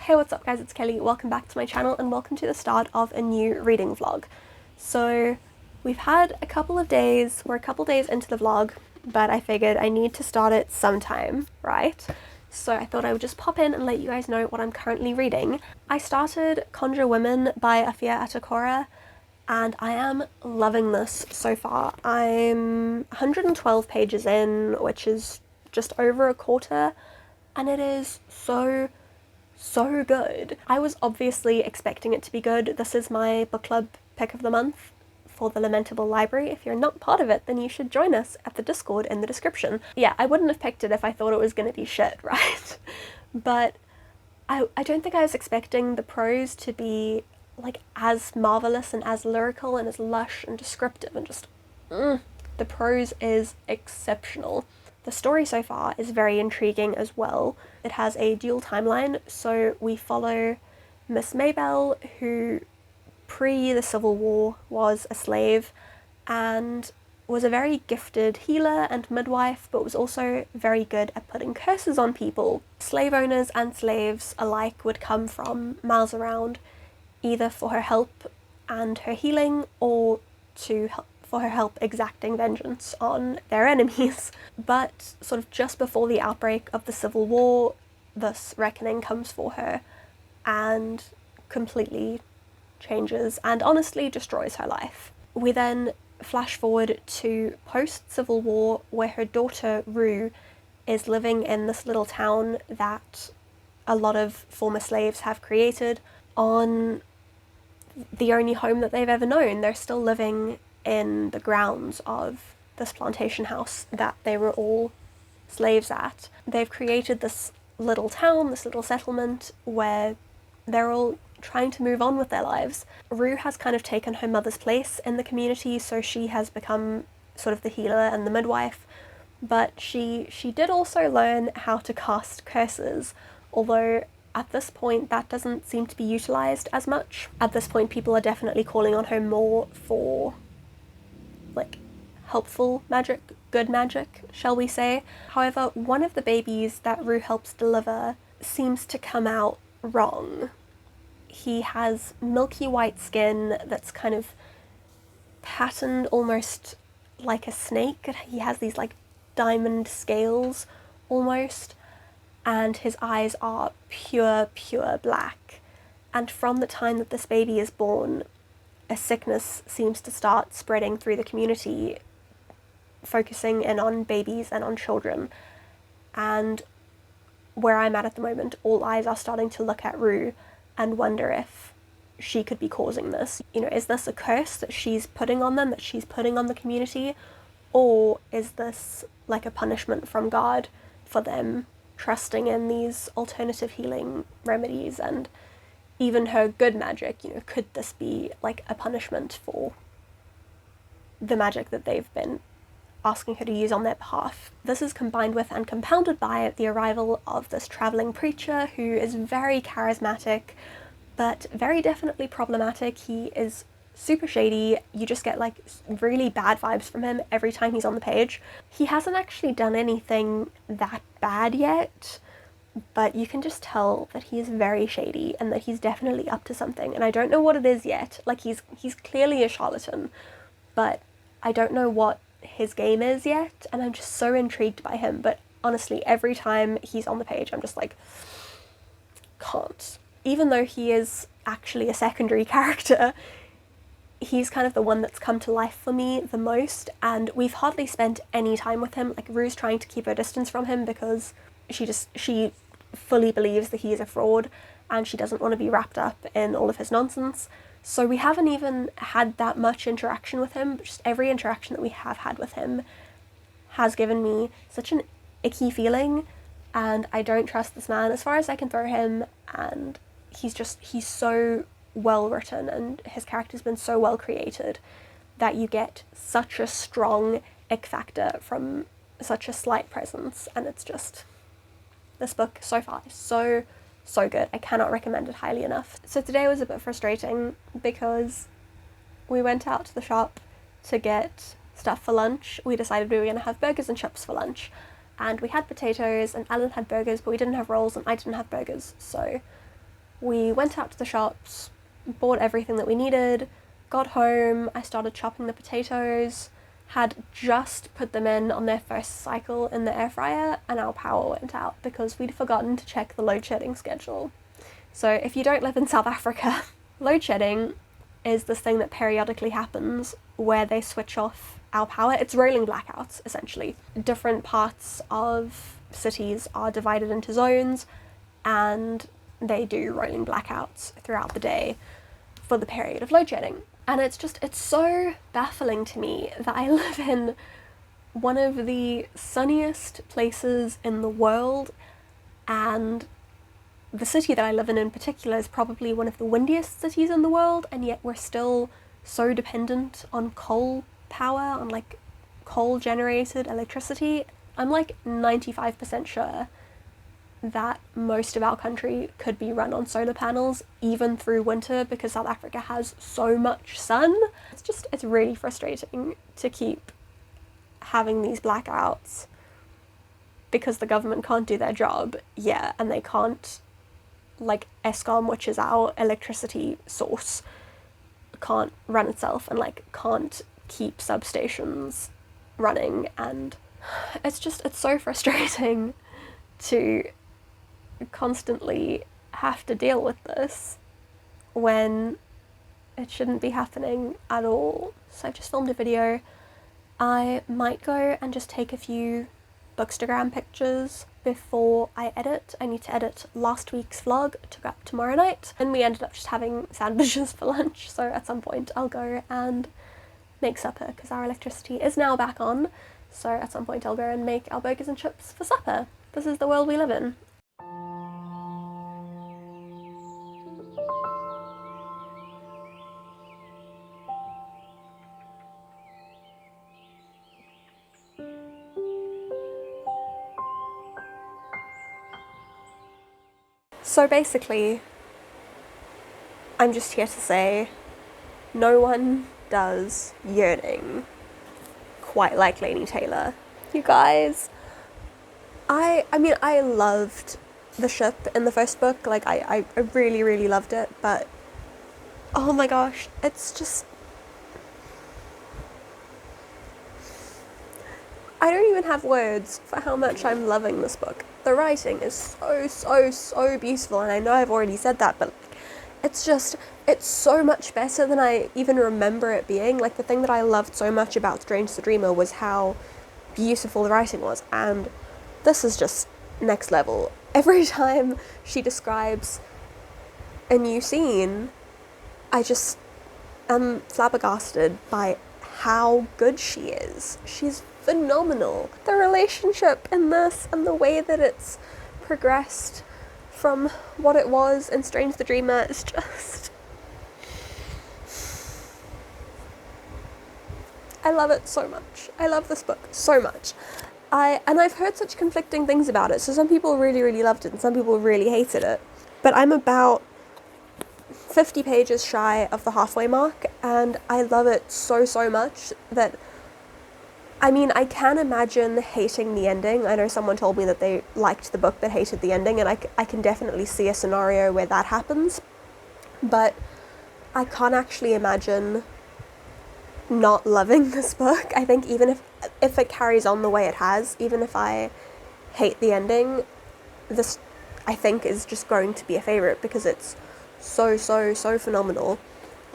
Hey, what's up guys, it's Kelly, welcome back to my channel and welcome to the start of a new reading vlog. So we've had a couple of days, we're a couple days into the vlog, but I figured I need to start it sometime, right? So I thought I would just pop in and let you guys know what I'm currently reading. I started Conjure Women by Afia Atakora and I am loving this so far. I'm 112 pages in, which is just over a quarter, and it is so good. I was obviously expecting it to be good. This is my book club pick of the month for the Lamentable Library. If you're not part of it, then you should join us at the Discord in the description. Yeah, I wouldn't have picked it if I thought it was going to be shit, right? But I don't think I was expecting the prose to be like as marvelous and as lyrical and as lush and descriptive and just the prose is exceptional. The story so far is very intriguing as well. It has a dual timeline, so we follow Miss Maybelle, who pre the Civil War was a slave and was a very gifted healer and midwife, but was also very good at putting curses on people. Slave owners and slaves alike would come from miles around, either for her help and her healing or for her help exacting vengeance on their enemies. But sort of just before the outbreak of the Civil War, this reckoning comes for her and completely changes and honestly destroys her life. We then flash forward to post-Civil War, where her daughter Rue is living in this little town that a lot of former slaves have created on the only home that they've ever known. They're still living in the grounds of this plantation house that they were all slaves at. They've created this little town, this little settlement where they're all trying to move on with their lives. Rue has kind of taken her mother's place in the community, so she has become sort of the healer and the midwife, but she did also learn how to cast curses, although at this point that doesn't seem to be utilized as much. At this point people are definitely calling on her more for like helpful magic, good magic, shall we say. However, one of the babies that Rue helps deliver seems to come out wrong. He has milky white skin that's kind of patterned almost like a snake. He has these like diamond scales almost, and his eyes are pure black. And from the time that this baby is born, a sickness seems to start spreading through the community, focusing in on babies and on children. And where I'm at the moment, all eyes are starting to look at Rue and wonder if she could be causing this. You know, is this a curse that she's putting on them, that she's putting on the community? Or is this like a punishment from God for them trusting in these alternative healing remedies and even her good magic? You know, could this be like a punishment for the magic that they've been asking her to use on their behalf? This is combined with and compounded by the arrival of this traveling preacher who is very charismatic, but very definitely problematic. He is super shady. You just get like really bad vibes from him every time he's on the page. He hasn't actually done anything that bad yet, but you can just tell that he is very shady and that he's definitely up to something, and I don't know what it is yet. Like he's clearly a charlatan, but I don't know what his game is yet, and I'm just so intrigued by him. But honestly, every time he's on the page I'm just like, can't. Even though he is actually a secondary character, he's kind of the one that's come to life for me the most, and we've hardly spent any time with him. Like Rue's trying to keep her distance from him because she fully believes that he is a fraud and she doesn't want to be wrapped up in all of his nonsense. So we haven't even had that much interaction with him, but just every interaction that we have had with him has given me such an icky feeling, and I don't trust this man as far as I can throw him. And he's so well written and his character's been so well created that you get such a strong ick factor from such a slight presence, and it's just, this book so far is so good. I cannot recommend it highly enough. So today was a bit frustrating because we went out to the shop to get stuff for lunch. We decided we were going to have burgers and chips for lunch, and we had potatoes and Alan had burgers, but we didn't have rolls and I didn't have burgers, so We went out to the shops, bought everything that we needed, got home, I started chopping the potatoes, had just put them in on their first cycle in the air fryer, and our power went out because we'd forgotten to check the load shedding schedule. So if you don't live in South Africa, load shedding is this thing that periodically happens where they switch off our power. It's rolling blackouts, essentially. Different parts of cities are divided into zones, and they do rolling blackouts throughout the day for the period of load shedding. And it's so baffling to me that I live in one of the sunniest places in the world, and the city that I live in particular is probably one of the windiest cities in the world, and yet we're still so dependent on coal power, on like coal generated electricity. I'm like 95% sure that most of our country could be run on solar panels even through winter because South Africa has so much sun. It's really frustrating to keep having these blackouts because the government can't do their job, and they can't, like Eskom, which is our electricity source, can't run itself and like can't keep substations running, and it's so frustrating to constantly have to deal with this when it shouldn't be happening at all. So I've just filmed a video. I might go and just take a few Bookstagram pictures before I edit. I need to edit last week's vlog to go up tomorrow night, and we ended up just having sandwiches for lunch, so at some point I'll go and make supper because our electricity is now back on, so at some point I'll go and make our burgers and chips for supper. This is the world we live in. So basically, I'm just here to say no one does Yearning quite like Laini Taylor. You guys, I mean, I loved the ship in the first book, like I really, really loved it, but oh my gosh, it's just, I don't even have words for how much I'm loving this book. The writing is so beautiful, and I know I've already said that, but it's so much better than I even remember it being. Like, the thing that I loved so much about Strange the Dreamer was how beautiful the writing was, and this is just next level. Every time she describes a new scene, I just am flabbergasted by how good she is. She's phenomenal. The relationship in this and the way that it's progressed from what it was in Strange the Dreamer is just... I love it so much. I love this book so much. I've heard such conflicting things about it. So some people really, really loved it and some people really hated it. But I'm about 50 pages shy of the halfway mark, and I love it so much that, I mean, I can imagine hating the ending. I know someone told me that they liked the book but hated the ending, and I can definitely see a scenario where that happens. But I can't actually imagine not loving this book. I think even if it carries on the way it has, even if I hate the ending, this, I think, is just going to be a favourite because it's so phenomenal,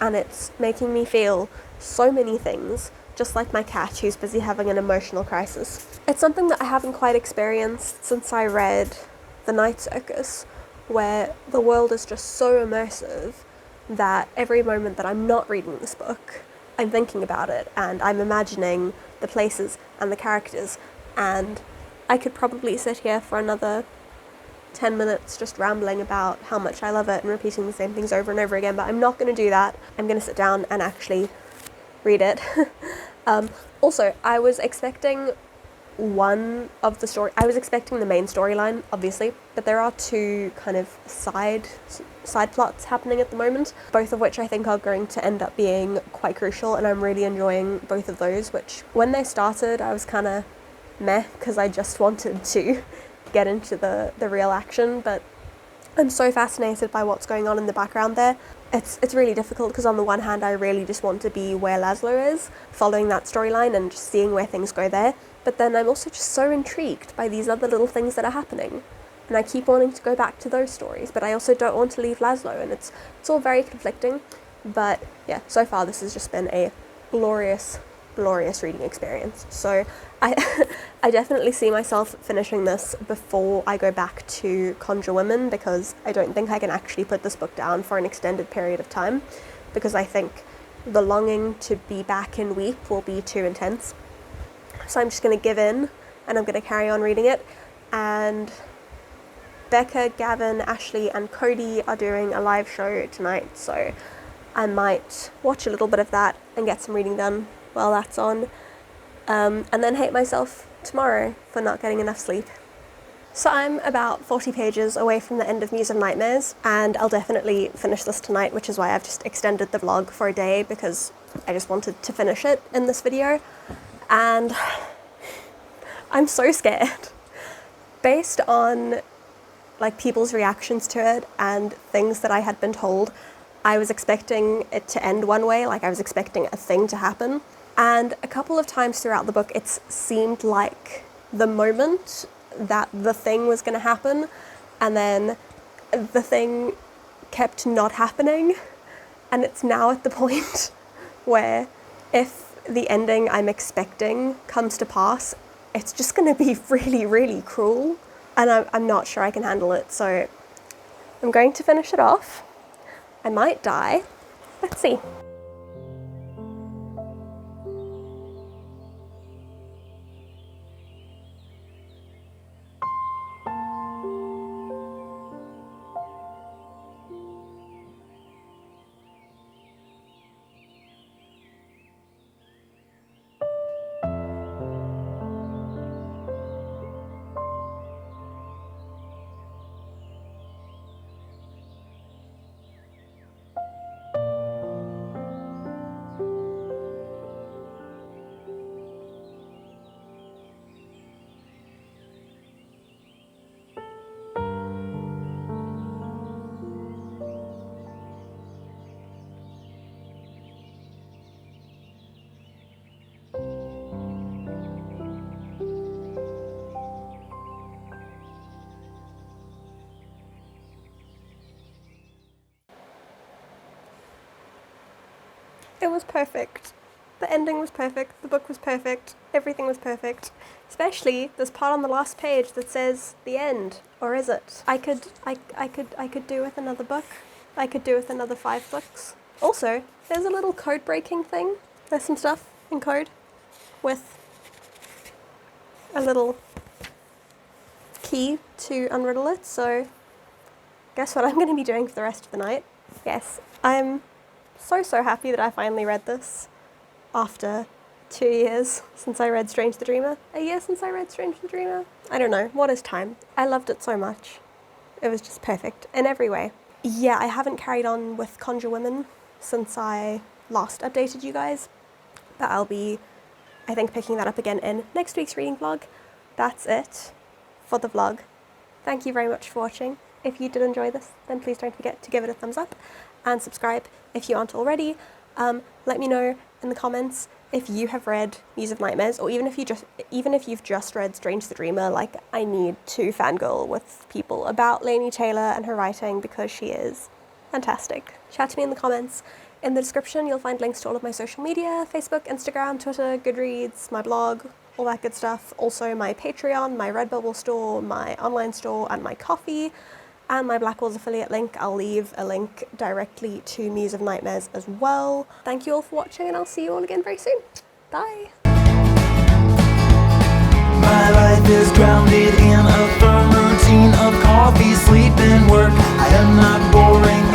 and it's making me feel so many things, just like my cat who's busy having an emotional crisis. It's something that I haven't quite experienced since I read The Night Circus, where the world is just so immersive that every moment that I'm not reading this book, I'm thinking about it and I'm imagining the places and the characters, and I could probably sit here for another 10 minutes just rambling about how much I love it and repeating the same things over and over again, but I'm not going to do that. I'm going to sit down and actually read it. Also, I was expecting I was expecting the main storyline, obviously, but there are two kind of side plots happening at the moment, both of which I think are going to end up being quite crucial, and I'm really enjoying both of those, which when they started I was kind of meh because I just wanted to get into the real action, but I'm so fascinated by what's going on in the background there. It's really difficult because on the one hand I really just want to be where Laszlo is, following that storyline and just seeing where things go there, but then I'm also just so intrigued by these other little things that are happening, and I keep wanting to go back to those stories, but I also don't want to leave Laszlo, and it's all very conflicting. But yeah, so far this has just been a glorious reading experience. So I definitely see myself finishing this before I go back to Conjure Women, because I don't think I can actually put this book down for an extended period of time, because I think the longing to be back in Weep will be too intense. So I'm just going to give in and I'm going to carry on reading it. And Becca, Gavin, Ashley and Cody are doing a live show tonight, so I might watch a little bit of that and get some reading done while that's on, and then hate myself tomorrow for not getting enough sleep. So I'm about 40 pages away from the end of Muse of Nightmares, and I'll definitely finish this tonight, which is why I've just extended the vlog for a day, because I just wanted to finish it in this video. And I'm so scared. Based on like people's reactions to it and things that I had been told, I was expecting it to end one way, like I was expecting a thing to happen. And a couple of times throughout the book, it's seemed like the moment that the thing was going to happen, and then the thing kept not happening. And it's now at the point where if the ending I'm expecting comes to pass, it's just going to be really, really cruel. And I'm not sure I can handle it. So I'm going to finish it off. I might die. Let's see. It was perfect. The ending was perfect, the book was perfect, everything was perfect. Especially this part on the last page that says the end, or is it? I could do with another book. I could do with another 5 books. Also, there's a little code breaking thing. There's some stuff in code with a little key to unriddle it, so guess what I'm going to be doing for the rest of the night? Yes, I'm so happy that I finally read this after 2 years since I read Strange the Dreamer. A year since I read Strange the Dreamer? I don't know, what is time? I loved it so much. It was just perfect in every way. Yeah, I haven't carried on with Conjure Women since I last updated you guys, but I'll be, I think, picking that up again in next week's reading vlog. That's it for the vlog. Thank you very much for watching. If you did enjoy this, then please don't forget to give it a thumbs up and subscribe if you aren't already. Let me know in the comments if you have read Muse of Nightmares, or even if you've just read Strange the Dreamer. Like, I need to fangirl with people about Laini Taylor and her writing, because she is fantastic. Chat to me in the comments. In the description you'll find links to all of my social media: Facebook, Instagram, Twitter, Goodreads, my blog, all that good stuff. Also my Patreon, my Redbubble store, my online store, and my coffee. And my Blackwell's affiliate link. I'll leave a link directly to Muse of Nightmares as well. Thank you all for watching, and I'll see you all again very soon. Bye! My life is grounded in a firm routine of coffee, sleep, and work. I am not boring.